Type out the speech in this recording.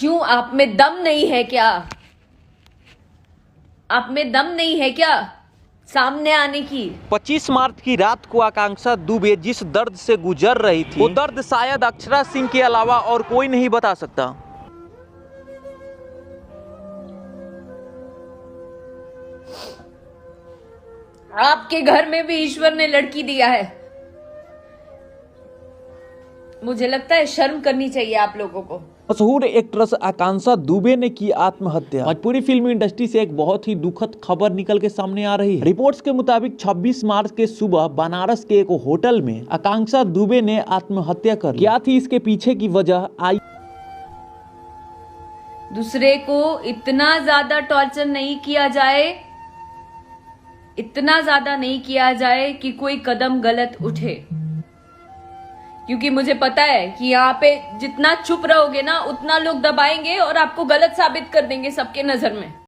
क्यों, आप में दम नहीं है क्या? आप में दम नहीं है क्या सामने आने की? 25 मार्च की रात को आकांक्षा दुबे जिस दर्द से गुजर रही थी, वो दर्द शायद अक्षरा सिंह के अलावा और कोई नहीं बता सकता। आपके घर में भी ईश्वर ने लड़की दिया है। मुझे लगता है शर्म करनी चाहिए आप लोगों को। मशहूर एक्ट्रेस आकांक्षा दुबे ने की आत्महत्या। आज पूरी फिल्म इंडस्ट्री से एक बहुत ही दुखद खबर निकल के सामने आ रही है। रिपोर्ट्स के मुताबिक 26 मार्च के सुबह बनारस के एक होटल में आकांक्षा दुबे ने आत्महत्या कर ली। क्या थी इसके पीछे की वजह, आई दूसरे को इतना ज्यादा टॉर्चर नहीं किया जाए, इतना ज्यादा नहीं किया जाए कि कोई कदम गलत उठे। क्योंकि मुझे पता है कि यहाँ पे जितना चुप रहोगे ना उतना लोग दबाएंगे और आपको गलत साबित कर देंगे सबके नजर में।